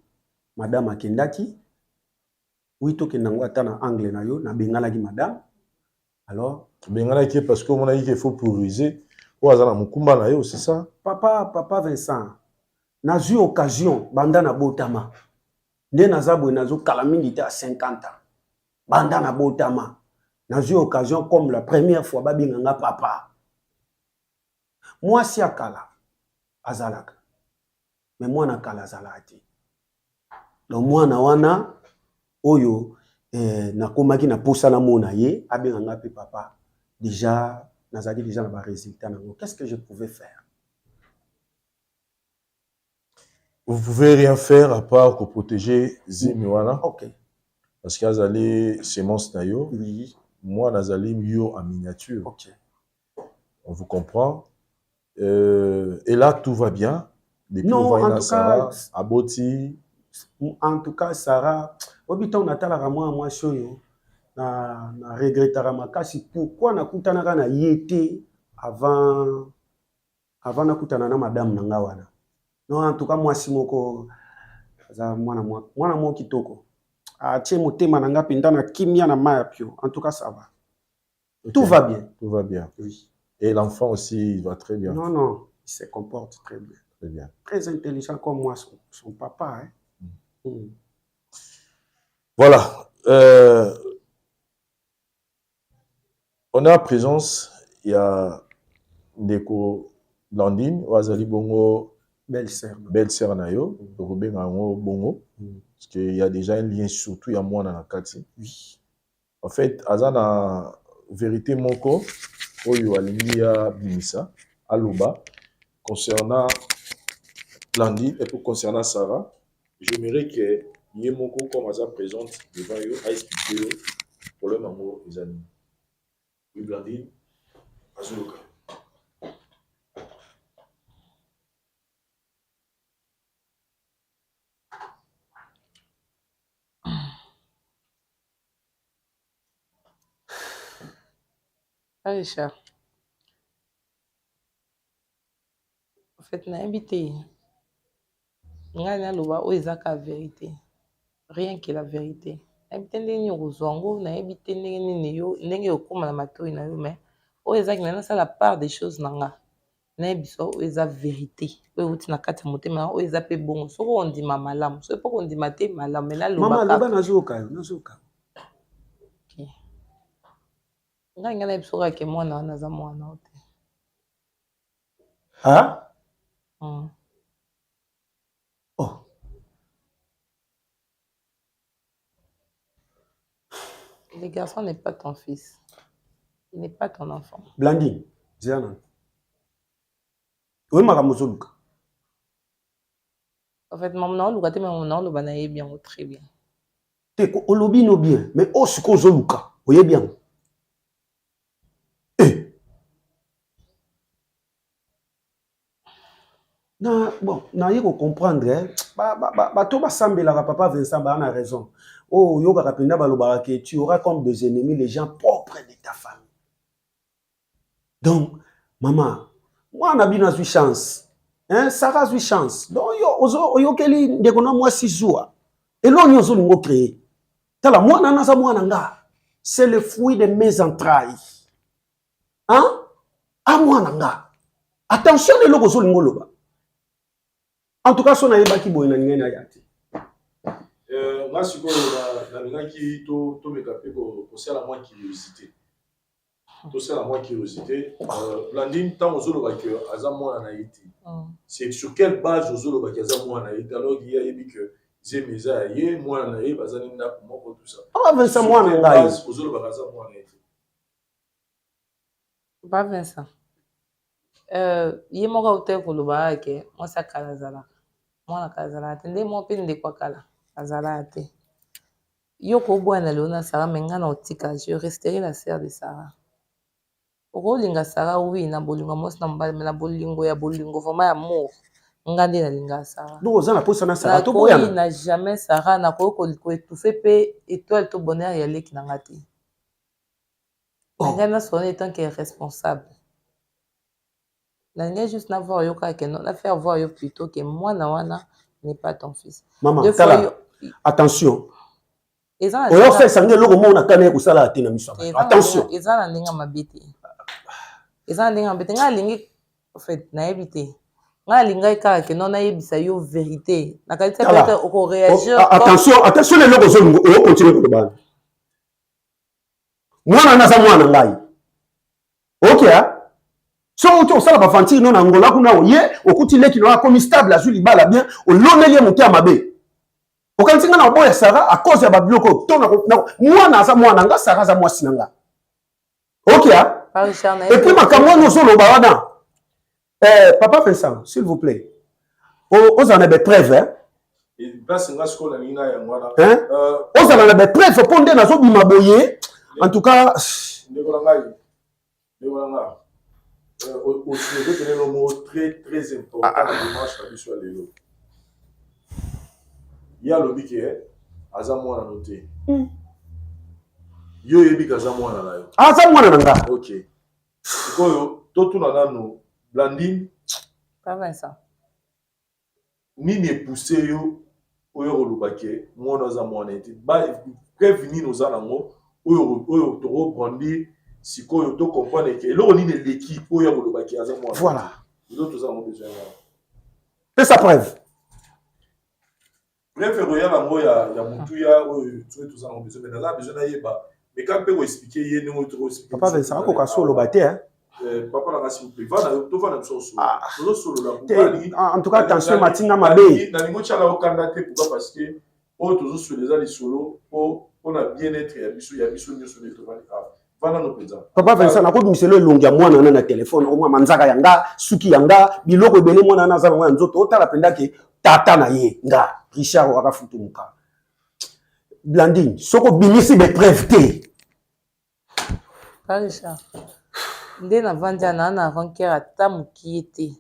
madame akendaki. Oui to kenango ata na angle na yo na bengalaki madame. Alors bengalaki parce que on a dit qu'il faut prioriser. Ou azana mukumba na yo, c'est ça? Papa Vincent. Na eu occasion banda na botama. Nde nazabwe nazo kala mingi te à 50 ans. Banda na botama. Na eu occasion comme la première fois babinganga papa. Moi si akala azalaka. Mais moi na kala azalati. Donc moi na wana oyo na komaki na posa na mona ye abinganga pe papa. Déjà nazaki déjà na ba résultat nango. Qu'est-ce que je pouvais faire? Vous pouvez rien faire à part que protéger Zemiwana. OK. Parce qu'il y a des semences nayo. Oui. Moi, nazali mieux en miniature. OK. On vous comprend. Et là, tout va bien. Depuis non, en tout Sarah, cas, Aboti. En tout cas, Sarah, obita on attend la moi shoyo na regrettera makasi pourquoi na kutana na yete avant na kutana na madame nanga wana. Non, en tout cas, moi, si moko, mwana mo kitoko. Atie motema nanga penda na kimia na maya pio. En tout cas, ça va. Okay. Tout va bien. Tout va bien. Oui. Et l'enfant aussi, il va très bien. Non, il se comporte très bien. Très bien. Très intelligent comme moi, son papa. Hein. Voilà. On a en présence, il y a Ndeko Blandine, Wazali Bongo. Belle-sœur Nayo, Bongo, parce qu'il y a déjà un lien, surtout il y a moi dans la Kati. Oui. En fait, Azana vérité moko, Oyo Alingia Bimisa, Aluba, concernant Blandine et pour concernant Sarah, j'aimerais que Yemoko, comme Aza présente devant eux, a expliqué problème yango ezali oui Blandine azuluka Richard. En fait, nayebi te. Ngai naloba oyo eza ka vérité. Rien que la vérité. Nayebi te ndenge nini okozwa yango, nayebi te ndenge nini yo, ndenge okóma na matoi na yo, mais oyo ezaki na la part des choses na nga. Nayebi so oyo eza vérité. Oyo euti na kati ya motema, oyo eza pe bongo. Soko ondima malamu, so po ondima te malamu, mais naloba kaka. Mama loba nazoka. Ngai nayebi so kaka mwana wana aza mwana ote. Ah? Oh. Le garçon n'est pas ton fils. Il n'est pas ton enfant. Blandine, Ziana. Oui, ma Mozoluka. En fait, maman, on le bien, très bien. T'es au lobby no bien, mais au suko Zoluka, voyez bien. Non, bon, non, il faut comprendre, hein. Tout va sembler là, papa Vincent, a raison. Oh, yoga rapenda balobara que tu auras comme des ennemis les gens propres de ta famille. Donc, maman, moi on a bien eu chance. Hein, Sarah a eu chance. Donc yo keli ndekona moi 6 jours. Et là on zo créé. Tala moi nana moi nanga. C'est le fruit de mes entrailles. Hein? À moi nanga. Attention les loko zo ngoloba. En tout cas, son aïba qui boit na yati. Moi, si vous avez qui to me capé pour faire la moins curiosité. Tout ça la moins curiosité. Blandine, tant aux autres que Azamo en Haïti. C'est sur quelle base aux autres que Azamo en Haïti alors qu'il y a que j'ai mis à y moi en Haïti, Bazanina pour moi tout ça. Ah, Vincent, moi en Haïti. Aux autres Azamo en Haïti. Pas Vincent. Ye moka hotel ko loba ke moi ça kalazala. Moi na kalazala tende mo pe ndé kwa kala. Azala te. Yo ko bwana Léona Sarah menga na otika, je resterai la sœur de Sarah. Oko linga Sarah oui na bolingo mos na mbala na bolingo ya bolingo vraiment amour. Ngande na linga Sarah. Donc oza na posa na Sarah to boya. Il n'a jamais Sarah na ko étouffer pe étoile to bonheur ya leki na ngati. Ngana sonné tant qu'il est responsable. La juste n'avoir yo ka non, la faire voir yo plutôt que moi na wana n'est pas ton fils. Maman, attention. On fait ça ngelo ko mona kana ko sala atina miso. Attention. Ezana ndinga mabete. Ezana ndinga mabete nga lingi en fait na éviter. Nga linga ka ke non na yebisa yo vérité. Na qualité peut-être au réagir. Attention les loko zo on continue ko bana. Mwana na za mwana ngai. OK ah? So tu sala ba fanti non angola kuna oye okuti leki no akomi stable azuli libala bien o loneli moto ya mabe. Okantinga na boya Sarah à cause ya ba biloko to na mwana za mwana nga Sarah za mwasi nanga. OK ah? Et puis makamwa no solo ba wana. Papa Vincent, s'il vous plaît. Aux en avez preuve hein? Et place nga skola nina ya ngwana. Hein? Aux en avez preuve pondé na zo bima boye. En tout cas, ndekola ngai. Aussi, je vais donner le mot très très important dans le dimanche à l'issue de l'eau. Il y a le bic qui est Azamo à noter. Yo yebi Azamo à la. Azamo à la. Ok. Koyo, tout na no Blandine. Pas Vincent. Ni ne poussé yo oyo lubake moi Azamo à été. Ba prévenir nos alango oyo to reprendre. Si quoi tu comprends que l'on est l'équipe où il y a le bac à moi. Voilà. Les autres ont besoin. Fais sa preuve. Bref, il y a moi il y a Moutouya tout ça ont besoin. Mais là besoin d'aller bas. Mais quand peut expliquer il y a nous trop expliquer. Papa Vincent ko ka solo baté hein. Papa la s'il vous plaît. Va tu vas dans son solo. Solo là. En tout cas attention Matinga Mabé. Na lingo tchala au Canada pourquoi parce que oh toujours sur les solo on a bien être il y a biso nous sur les travail. Papa Vincent na ko miselo longia mwana na téléphone o mwa manzaka yanga suki yanga biloko ebele mwana na za mwana nzoto otala penda ke tata na ye nga Richard waka futu muka Blandine soko binisi be preuve te Pas Richard. Nde na vandi na rancœur ata mokie te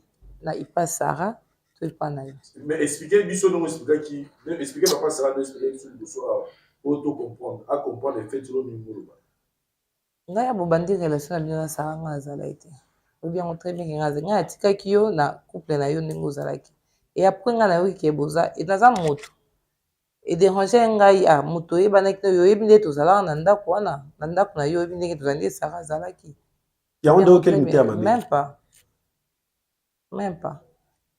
na ipa Sarah to ipa na yo. Mais expliquer biso non expliquer papa Sarah non expliquer biso biso pour tout comprendre, à comprendre les faits de l'homme. Ngai ya bobandi relation na bino na Sarah nga azala ete. Obi yango très bien ngaza nga atikaki yo na couple na yo ndenge ozalaki. Et après nga na yo ki boza et naza moto. Et déranger ngai moto yebanaki yo yebi nde tozalaka na ndako wana na ndako na yo yebi ndenge tozali Sarah azalaki. Ya onde auquel muté amami. Même pas. Même pas.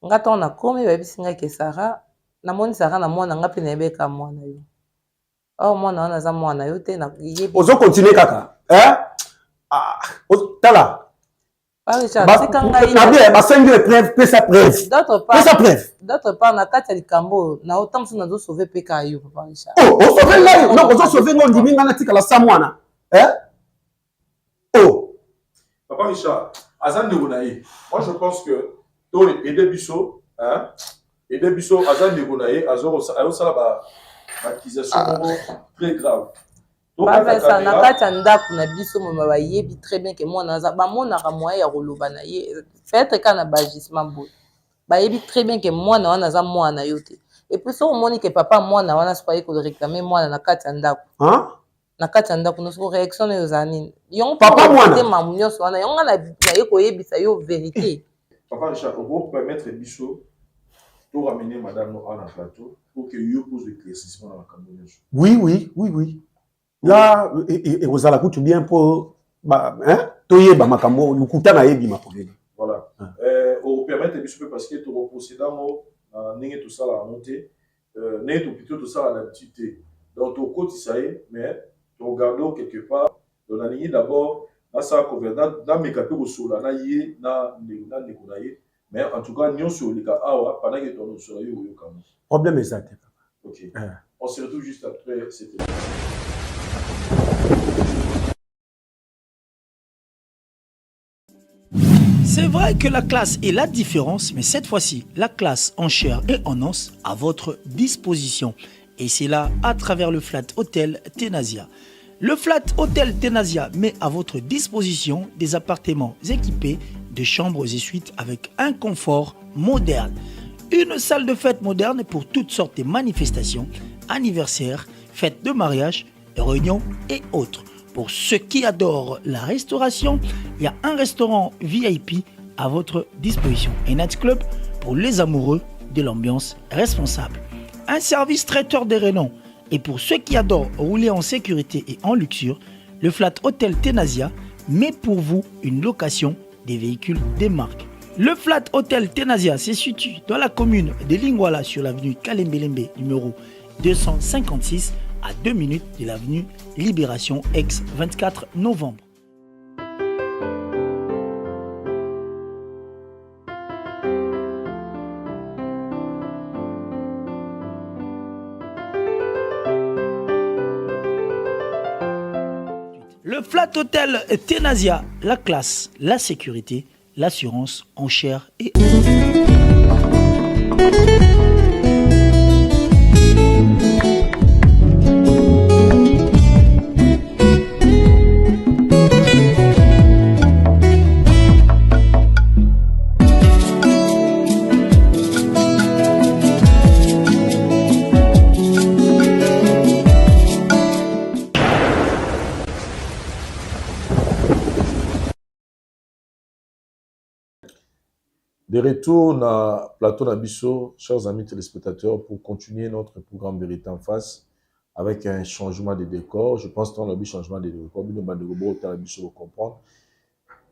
Nga to na komi ba bisinga ke Sarah na moni Sarah na mwana nga pe na yebeka mwana yo. Oh mwana wana za mwana yo te na yebi. Ozo continuer kaka. Hein? Tala. Pas Richard, c'est quand ngai na bien ba sengi le preuve, pesa preuve. D'autre part na kati ya likambo na autant so na zo sauver peka yo papa Richard. Oh, on sauver ngai. Non, ozo sauver ngo ndimi nga na tika la sa mwana. Hein? Oh. Papa Richard, Azan Negonaye, moi je pense que toi, aider Bisso, hein, aider Bisso, Azan Negonaye, Azor, ça là, accusation très grave. Pas ça, na kati ya ndako na biso mama ba yebi très bien que moi na za ba mona ka moyen ya koloba na ye peut-être kana bagissement boy. Ba yebi très bien que moi na wana za moi na yo te. Et puis so moni que papa moi na wana soyez ko réclamer moi na kati ya ndako. Hein? Na kati ya ndako no so réaction na yo zanini. Yon papa moi na mamunyo so wana yon na ye ko yebisa yo vérité. Papa Richard, on va permettre Bisso de ramener madame en plateau pour que yo pose l'éclaircissement dans la Camerounais. Oui. Là, et vous allez écouter bien pour hein, toyer ba makambo, lukuta na yebi ma problème. Voilà. On permettre Bisso parce que tu reprocédant n'engé tout ça la montée, n'engé tout plutôt tout ça la l'habitude. Donc ton côté ça y est, mais tu regardes quelque part dans la ligne d'abord. Là, ça a dans mes capes au sol, là, mais en tout cas, nous sur les cas, pendant que tu es sur le problème est ça. Ok. On se retrouve juste après cette. C'est vrai que la classe est la différence, mais cette fois-ci, la classe en chair et en os à votre disposition. Et c'est là à travers le Flat Hotel Tenasia. Le Flat Hotel Tenasia met à votre disposition des appartements équipés de chambres et suites avec un confort moderne. Une salle de fête moderne pour toutes sortes de manifestations, anniversaires, fêtes de mariage, réunions et autres. Pour ceux qui adorent la restauration, il y a un restaurant VIP à votre disposition. Un nightclub pour les amoureux de l'ambiance responsable. Un service traiteur de renom. Et pour ceux qui adorent rouler en sécurité et en luxure, le Flat Hotel Tenasia met pour vous une location des véhicules des marques. Le Flat Hotel Tenasia se situe dans la commune de Lingwala sur l'avenue Kalembelembe numéro 256 à 2 minutes de l'avenue Libération ex 24 novembre. Le Flat Hotel Tenasia, la classe, la sécurité, l'assurance en chair et De retour dans Plateau Nabiso, chers amis téléspectateurs, pour continuer notre programme Vérité en face avec un changement de décor. Je pense qu'on a eu un changement de décor. Vous comprendre.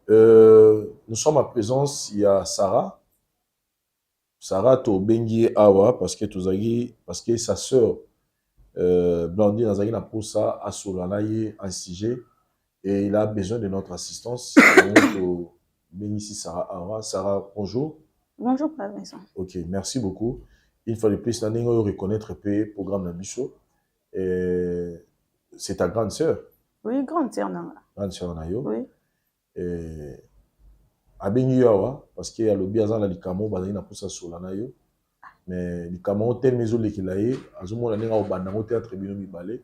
Nous sommes en présence, il y a Sarah. Sarah Tobengi Awa, parce que sa sœur Blandine Azagi n'a pour ça à Solanaye en CG et il a besoin de notre assistance. Donc, Bénissi Sarah Awa. Sarah, bonjour. Bonjour, Père Vincent. Ok, merci beaucoup. Une fois de plus, nous allons reconnaître le programme Nabiso. C'est ta grande sœur. Oui, grande sœur. Grande sœur Nayo. Oui. Abengi Awa, parce qu'il y a le biazan la likamo, bazali na poussa Solanayo. Mais likamo tel maison lekilaye, azumo la nenga au bandango théâtre bino mibale.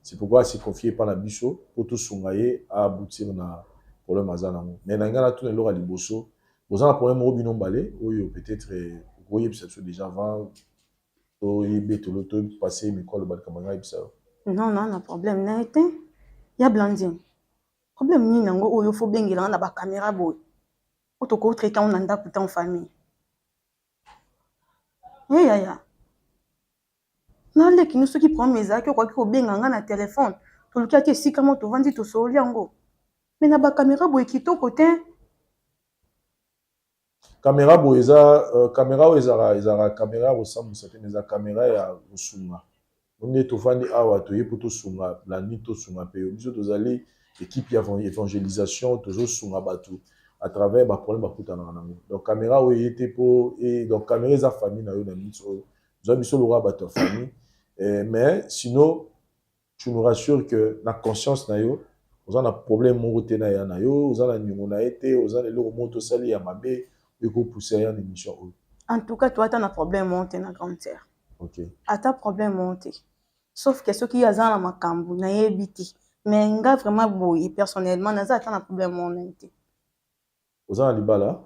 C'est pourquoi c'est confié par la biso pour tout songaye à aboutir na problème azanango. Mais na ngana tout le lora liboso. Vous avez un problème au binom balé, ou peut-être voyez peut-être déjà avant to beto loto passer mais quoi le bal kamanga ibsa. Non, non, non, problème n'a été. Il y a Blandine. Problème ni nango oyo faut bengela na ba caméra boy. Otoko traiter on anda kuta en famille. Ya. Na le ki nous qui prend mes actes quoi ki ko benganga na téléphone. To luka ke sika mo to vandi to so liango. Mais na ba caméra boy ki to côté. Caméra boy eza caméra o ezara caméra ressemble ça mais la caméra ya osunga. On est au fandi awa to yepo to sunga la nuit to sunga pe biso to zali équipe évangélisation toujours sunga batu à travers ba problème bakuta na nango. Donc caméra o yete po et donc caméra za famille na yo na miso zo biso lora batu famille mais sinon tu nous rassures que la conscience na yo vous avez un problème mo te na ya na yo vous avez nyongo na été vous avez le moto sali ya mabe et ko pousser ya émission. En tout cas toi tu as un problème monté na grande sœur. OK. Ata problème monté. Sauf que ceux qui ont un makambu na yebiti mais nga vraiment boy personnellement naza ata un problème monté. Vous avez un libala?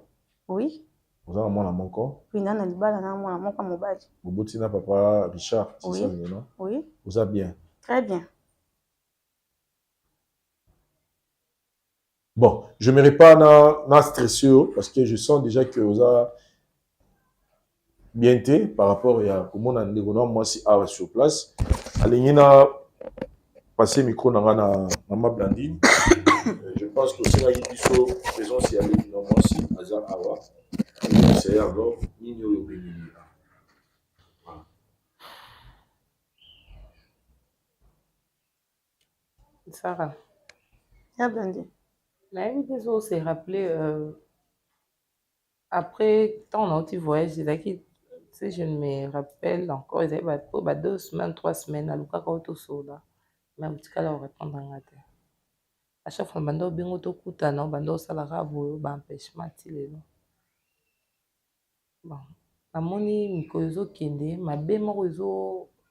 Oui. Vous avez un monko? Oui, nana libala na mwana monko mobali. Bobotina papa Richard, c'est oui. Ça non? Oui. Vous avez bien. Très bien. Bon, je ne me pas na stressé parce que je sens déjà que vous avez bien été par rapport à comment on a moi si sur place. Allez, na passer micro na Maman Blandine. Je pense que c'est la question présence si aller moi si hasard awa. C'est alors nino yo béni. Sarah. Ya Blandine. La vie des autres s'est rappelé après tant on a eu voyage, si je me rappelle encore, ils avaient pour 2 semaines, 3 semaines à Luka Kauto Soda. Mais en tout cas, là, on répond dans la tête. À chaque fois, bando bingo to kuta na bando salara boyo ba empêchement tilelo. Bon, amoni mikozo kende, mabe moko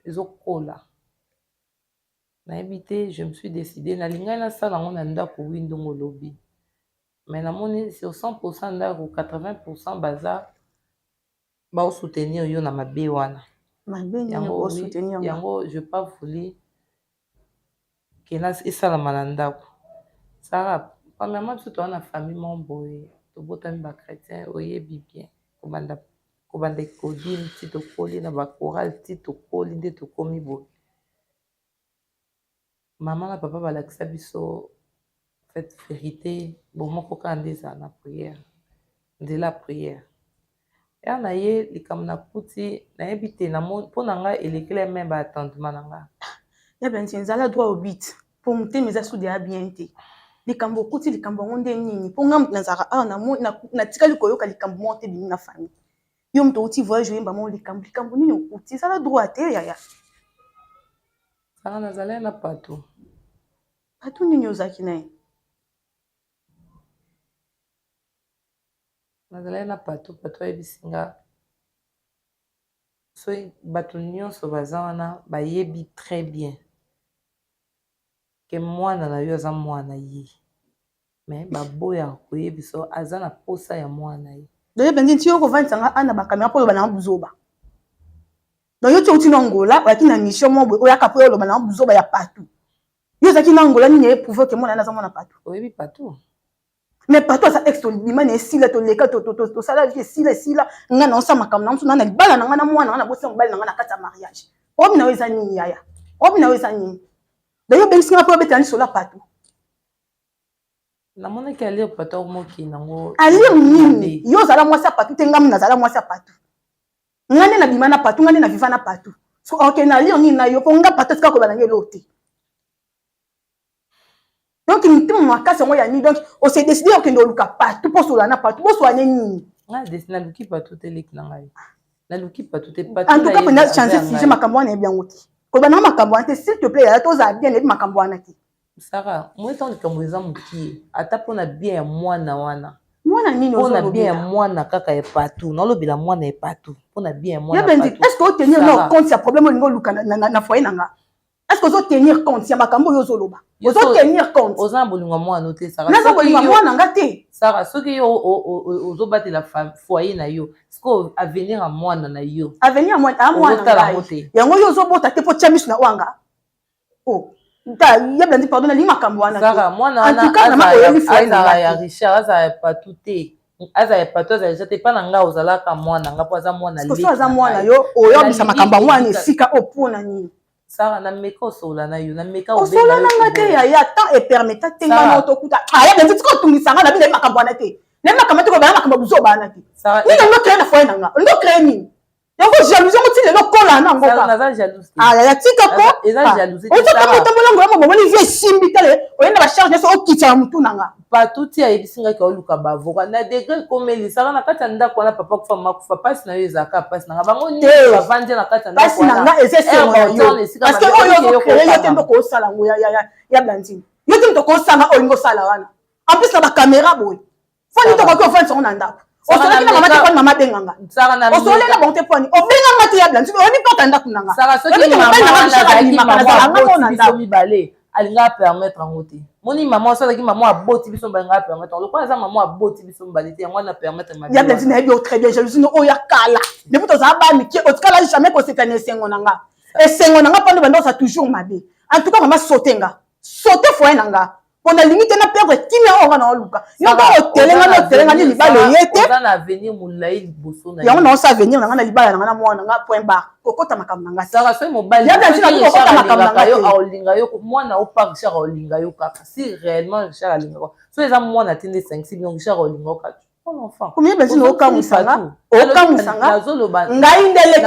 ezo kola. Na évité, je me suis décidé na linga na sala ngona ndako windongo lobby. Mais namoni sur 100% ndako 80% baza ba soutenir yo na mabe wana. Mabe ni ba soutenir yango je pas voulu que na esala malanda. Sarah, premièrement, tu as une famille mon boy, tu as un chrétien, oyebi bien. Kobanda kodine, ti to koli na ba choral, ti to koli nde to komi boy. Maman na papa balakisa biso fait vérité, bon moko kande za na prière. De la prière. Ya na ye likamna kuti na yebite na mo pona nga elekele même ba attendement nga. Ya ben nzala droit au but. Pour monter mes asous de bien té. Likambo kuti likambo ngonde nini po ngam nazara na tika likoyo ka likambo monte bi na famille yo mto uti voyage yemba mo likambo nini okuti sala droit te ya sala nazala na pato nini ozaki nae nazala na pato ebisinga so bato nyonso baza wana bayebi très bien que mwana na yo aza mwana ye mais baboya koyebiso aza na posa ya mwana ye doye bendi nti yo kovandisanga ana bakamera mpo oloba na buzoba donc yo ti outi na ngola oyaki na mission mo boye oyaka mpo oloba na buzoba ya patu yo ozalaki na ngola nini eprouve ke mwana ye aza mwana patu oyebi patu mais patu aza ex tolima na esila toleka tosala vi esila nga na osala makambo na mosu na libala na nga na mwana nga na bosi mobali na nga na kati ya mariage obi na yo eza nini yaya obi na yo eza nini d'ailleurs bengisinga mpo obetela lisola patu namonaki alire patu akomoki nango alire nini yo ozala mwasi ya patu te ngamu nazala mwasi ya patu nga nde na bima na patu nga nde na viva na patu so ok na alire nini na yo mpo nga patu esika koyeba na ye elo te donc mitimo makasi yango ya nini donc ose décide okende oluka patu mpo sola na patu bosola ne nini nga desi naluki patu te leki na ngai naluki patu te patu en tout cas pena changer sujet makambo wana yebi yango te koyeba nango makambo wana te s'il te plaît yaya tozala bien yebi makambo wana te Sarah moi ntango likambo eza mokie ata mpona bien ya mwana wana mwana nini mpona bien ya mwana kaka ya patu naolobela mwana ya patu mpona bien ya mwana est-ce que otenir na compte ya problème olingi oluka na foyer na nga est-ce que vous tenir compte? Ya makambo yo zoloba. Vous tenir compte. Oza bolingo mo anoté Sarah. Naza bolingo mo nanga te. Sarah, soki yo ozobate la foyer na yo, siko avenir à mwana na yo. Avenir à mwana na yo. Yango yo zobota te po tiamisu na wanga. Oh. Ta yebla ndi pardon na li makambo wana. Sarah, mwana en tout cas na makoyeli foyer na ya Richard, aza ya patu te. Aza ya patu aza déjà te pa na nga ozalaka mwana nga po aza mwana leki. Parce que aza mwana yo oyobisa makambo wana esika opona nini. Sarah, na meka osola na yo, na meka obela. Osola na nga te ya temps et permettre te ngana otokuta. Ah ya ndi tiko tungisanga na bile makambo wana te. Ne makambo te ko ba makambo buzo ba na te. Ni ndo créer na foyer na nga. Ndo créer nini? Yango jalousie mo tile lokola na ngoka. Sarah, naza jalousie. Ah ya tika ko. Eza jalousie. O toko tambola ngo mo boni vie simbi tele. Oyenda ba charge so okitsa mutu na nga. Patuti ya ebisinga ki oluka bavoka na degré komeli saka na kati ya ndako wana papa kufa makufa pasi na yo ezaka pasi na nga bango ni bavandi na kati ya ndako pasi na nga ezesemo yo parce que oyo créer yo te ndoko osala ngo ya blandine yo te ndoko osala olingo sala wana en plus na ba caméra boy foni to ko foni songo na ndako osola kina mama te foni mama benganga osola na bonte foni obenga te ya blandine oni porta ndako nanga saka soki mama na ndako mibale alinga permettre en côté moni maman ça qui maman a boti biso balinga permettre le quoi ça maman a boti biso balité yango na permettre ma ya blandine na yo très bien jalousie no oya kala depuis to za ba miki otkala jamais ko c'est un esengo nanga pande bando ça toujours mabe en tout cas maman sauter foyer nanga on a limité na perdre kimia on na luka yo ba telenga ni libalo yete on a avenir moulai liboso na yango na sa avenir na libala na mwana nga point bar kokota makambo nanga saka so mobali ya blandine na kokota makambo nanga yo aolinga yo mwana opa Richard aolinga yo kaka si réellement Richard alinga ko so eza mwana tinde 5 millions Richard aolinga ka enfant combien benzine okamusanga ngai ndele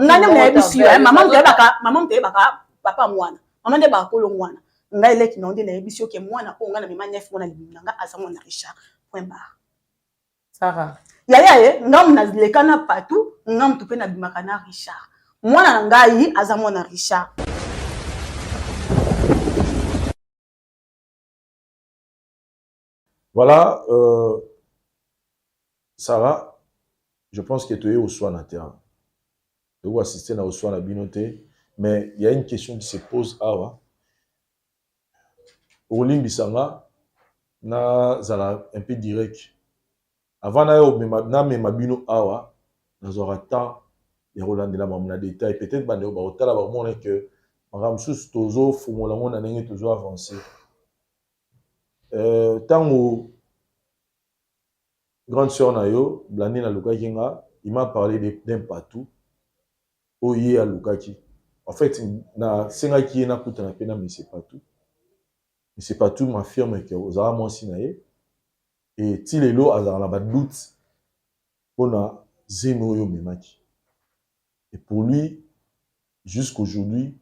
ngani mnayebisi mama mteyebaka papa mwana mama nde bakolo mwana ngai leki na onde nayebisi oke mwana o nga na mema 9 mwana liminanga aza mwana Richard point barre Sarah yaya ngamu nazilekana patu ngamu tupe na bimaka na Richard mwana na ngai aza mwana Richard. Voilà, Sarah, je pense que tu es au soin à terre. Tu dois assister au soin à la binoté, mais il y a une question qui se pose à Olim Bissanga, na zala un peu direct. Avant na me bino awa, na zora temps ya Roland de la mamna détail peut-être bande ba otala ba mona que ngam sous tozo fumola mona ndenge toujours avancer. Tango grande sœur Nayo, Blandine à Lukakinga, il m'a parlé d'un patou. Oye à Lukaki. En fait, na senga qui est na kuta na pena mais c'est pas tout. Mais c'est pas tout m'affirme que aux ara moi sinaye. Et tilelo azar la bas doute. On a zeno yo memaki. Et pour lui, jusqu'aujourd'hui,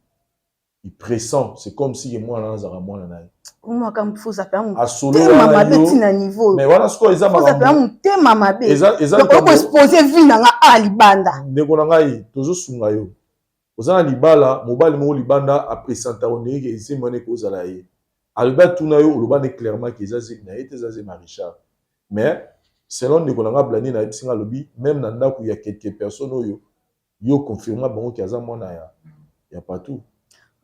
il pressent. C'est comme si moi là azar moi là. Moi quand faut ça faire un maman betina niveau. Mais voilà ce qu'on les a faut ça faire un thème maman be. Donc on peut exposer vie na ali banda. Ndeko na ngai tozo sunga yo. Ozana libala mobile mo libanda après santa oneke ese mone ko zala ye. Albert tuna yo olobane clairement que ezazé na été ezazé Richard. Mais selon ndeko na Blandine na bisinga lobi même na ndako ya quelques personnes yo confirma bango que aza mona ya partout.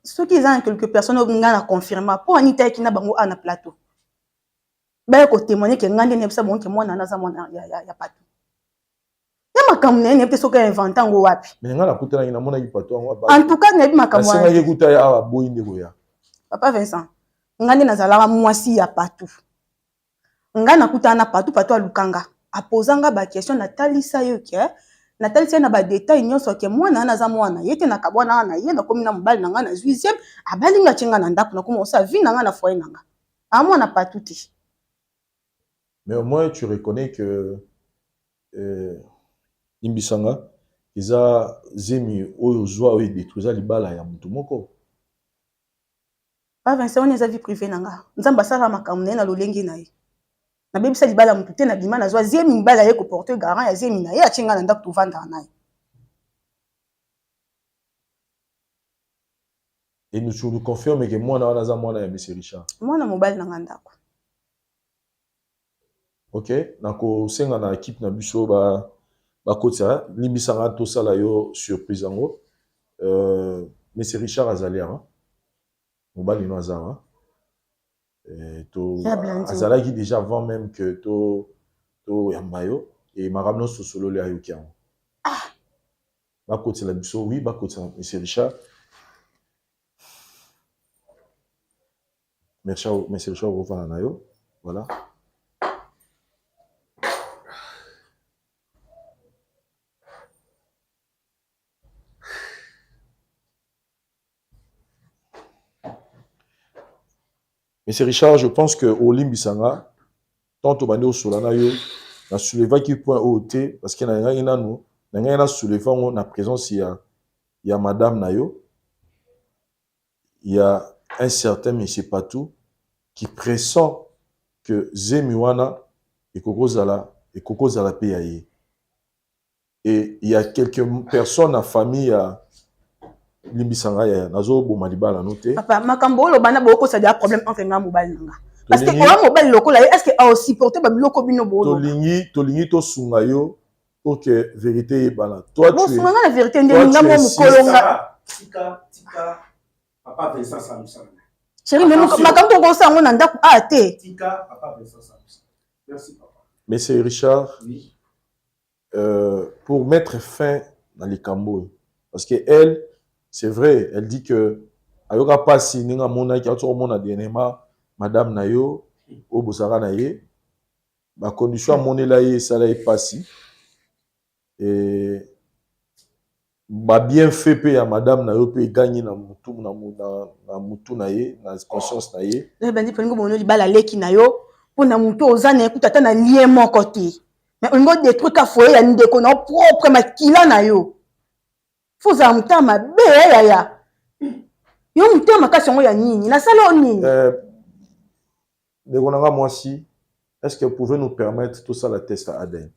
Ceux qui ont quelques personnes qui ont confirmé pour Anita qui n'a pas un plateau. Ben ko témoigner que ngande ne bon que moi na za mona ya partout. Ya makamne ne peut so ka inventer ngo wapi. Mais ngala kutana ina mona ipato ngo ba. En tout cas ne bi makamwa. Singa yekuta ya awa boy ndeko ya. Papa Vincent. Ngande na zala mwasi ya partout. Ngana kutana partout a lukanga. Apozanga ba question na talisa yo ke Nathalie tient na ba détail nyonso ke mwana na za mwana yete na kabwana na ye na komi na mobali na nga na 8e abalinga tinga na ndako na komosa vie na nga na foyer na nga amona pas tout. Mais au moins tu reconnais que Imbisanga iza zemi oyo zwa oyo détruisa libala ya mutu moko. Pas Vincent on les a vie privée na nga nzamba sala makamne na lolengi na ye. Na bebisa libala mutu te na bima na zwa zemi mbala ye ko porter garant ya zemi na ye achinga na ndako to vendre na ye. Et nous confirme que moi na za mwana ya monsieur Richard. Moi na mobile na ndako. OK, nako senga na équipe na biso ba kotsa limbisanga to sala yo surprise ngo. mais c'est Richard Azalia, hein. Mobali no Azara. Azala qui déjà avant même que to Yambayo et Maramno Sosolo le Ayukian. Ah! Bakoti la biso, oui, bakoti la monsieur Richard. Monsieur Richard Rovanayo. Voilà. Monsieur Richard, je pense que au Limbisanga, tant au Bande au Solana, na souleva qui point OT, parce qu'il y a un souleva, on a présence, il y a Madame Nayo, il y a un certain Monsieur Patou qui pressent que Zemiwana et Koko Zala paye. Et il y a quelques personnes, en famille, à Limbisanga, il y a Nazo Bomaliba la noté. Papa, Makambo, le bana beaucoup, ça a des problèmes entre nga mobile nanga. Parce que on mobile local, est-ce que a supporté ba biloko bino bolo? Tolingi to sungayo pour que vérité est bala. Toi tu es. Bon, la vérité ndinga mo mukolonga. Tika papa Vincent Samusa. Chérie, mais Makambo ko sa ngona ndaku a te. Tika papa Vincent Samusa. Merci papa. Monsieur Richard. Oui. Pour mettre fin dans les Cambodges, parce que elle, c'est vrai, elle dit que ayoka pasi ninga mona ki ato mona dernièrement madame Nayo au Bosara Naye ba condition monela ye sala e pasi et ba bien fait pe ya madame Nayo pe gagner na mutu na ye na conscience na ye Le bandi polingo bono libala leki Nayo pour na mutu ozana ekutata na lien mon côté. Mais on a des trucs à foyer, il y a des décons propres, mais qui l'a na yo. Faut ça m'ta ma bé ya. Yo m'ta ma casse ya nini, la salle nini. De gonanga moi si, est-ce que vous pouvez nous permettre tout ça la test à Aden?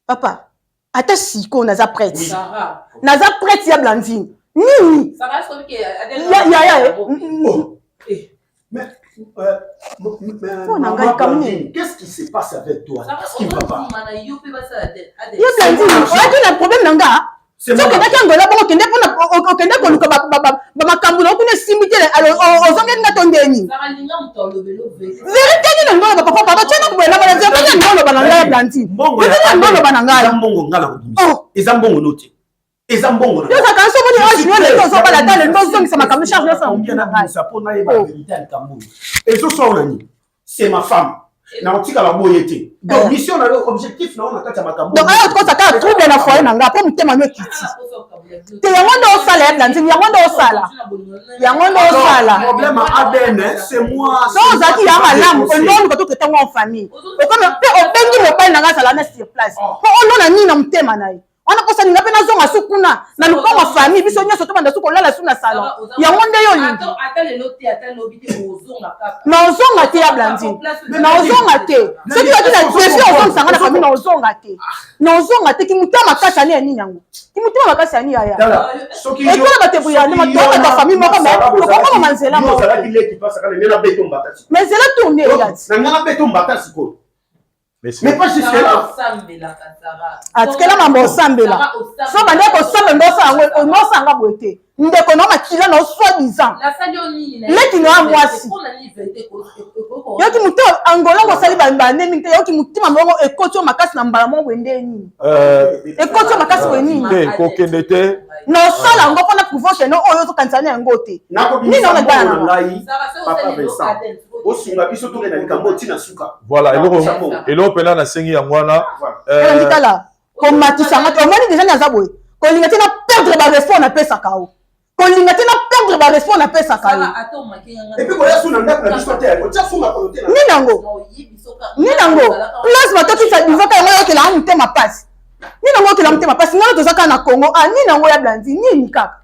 Papa, ata siko naza prête. Sarah. Naza prête ya Blandine. Nini. Sarah so que Aden. Ya. Mais qu'est-ce qui se passe avec toi? Qu'est-ce qui va pas? Yo Blandine, on a un problème nanga. C'est que quelqu'un gola bon kende pona okende ko luka ba makambu na kuna simité ozonge nga tondeni. Sarah linga mutolobelo vérité. Vérité ni ngolo papa tena ko bela bala zefanya ngolo bananga Blandine. Mbongo ya ngolo bananga. Mbongo ngala ko. Eza mbongo note. Eza mbongo. Yo ça quand so boni oshi no so bala tale no zongi sa makambu charge na sa on na ça pour na ba vérité al Cameroun. Et ce sont nani? C'est ma femme. Na otika la boyete. Donc mission na objectif na on akata makambu. Donc ayo ko ça ka trouble na foyer nanga po mutema no kiti. Te yango ndo osala ya Blandine, yango ndo osala. Yango ndo osala. Problème à ADN, c'est moi. Non, zaki ya malamu, ko ndo ko to ketango en famille. O comme pe o bengi mobile nanga sala na sur place. Po ono na nini na mutema na ye. On a posé ninga pena zonga sukuna na lukongo famille biso nyoso to banda suko lala suna salon. Yango nde yo lingi. Attends le noté, attends l'obité ozonga kaka. Na ozonga te ya Blandine. Na ozonga te. Ce qui va dire la pression ozonga sanga na famille na ozonga te. Na ozonga te ki mutama makasa ni nini yango. Ki mutama makasa ni ya. Soki yo. Et toi ba te buyana ma to ta famille moko mais ko ko manzela mo. Ça va dire qui passe quand il y a béton batasi. Mais c'est la tournée là. Na ngana béton batasi ko. Mais pas jusque là. Atikela mambo sambela. So bande ko sambela ndo sa ngo no sanga boete. Ndeko no makila no soi-disant. La sadio nini na. Leki no amwasi. Yo ki muto angola ngo sali bamba ne minte yo ki mutima mbongo ekotio makasi na mbala mo wende nini. Ekotio makasi weni. Ko kendete. No sala ngo pona pouvoir que no oyo to kansane yango te. Ni na bana ngai. Papa Vincent. Osunga biso to na likambo tina suka. Voilà, et l'on peut na sengi yangwana. Ndikala. Ko matisa ngati omoni déjà na zabwe. Ko linga tina perdre ba respect na pesa kao. Ko linga tina perdre ba respect na pesa kao. Et puis ko ya suna ndako na biso te. Ko tia funga ko te na. Ni nango. Plus batoki sa divoka yango ke la mutema passe. Ni nango ke la mutema passe ngalo tozaka na Congo. Ah ni nango ya Blandine ni kaka.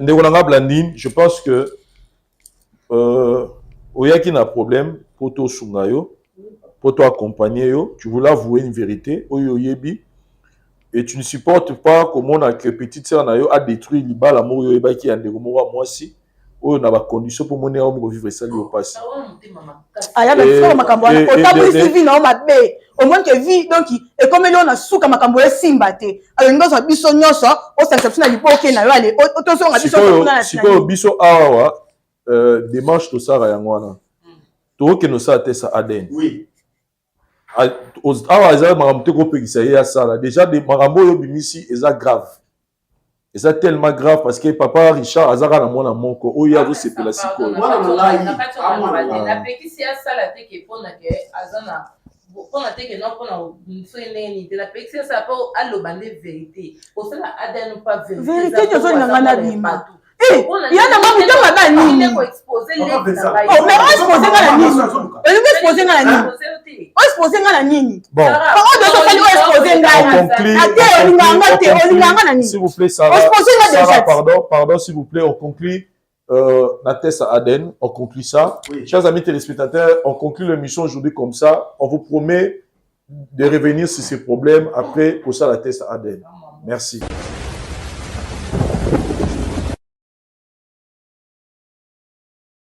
Ndeko nanga Blandine, je pense que oyaki na problème pour to sungayo, pour to accompagner yo, tu voulais avouer une vérité, oyo yebi, et tu ne supportes pas comment que petite sœur nayo a détruit liba l'amour yo ebaki ya ndeko moko moi si, on a des conditions pour mener à vivre ça au passé. Ah, il y a des fois makambo otabo CV na mabe au moins que vie donc et comme on a souka makambo e simbate alors ngozo biso nyoso o senception na lipoke na yo ale otoso nga biso kuna na siko biso awa démarche to sara yango wana to ke no sa te sa Aden Oui. awa eza makambo te ko pekisa ya sala déjà de makambo yo bimisi eza grave. Et c'est tellement grave parce que papa Richard azaka na mwana moko oyo azo sepela siko. La petite c'est ça la tête qui pona que azana pona tête que non pona so neni de la petite ça pas à le bander vérité. Pour ça Aden pas vérité. vérité nyoso ngana bima il y a na mamu tanga ba nini il faut exposer les oh mais on exposer ngana nini on exposer ngana nini on exposer ngana nini Bon, on doit faire exposer ngana ate olinganga te olinganga na nini s'il vous plaît Sarah, pardon s'il vous plaît on conclut la thèse à Aden, on conclut ça. Oui. Chers amis téléspectateurs, on conclut l'émission aujourd'hui comme ça. On vous promet de revenir sur ces problèmes après pour ça la thèse à Aden. Merci.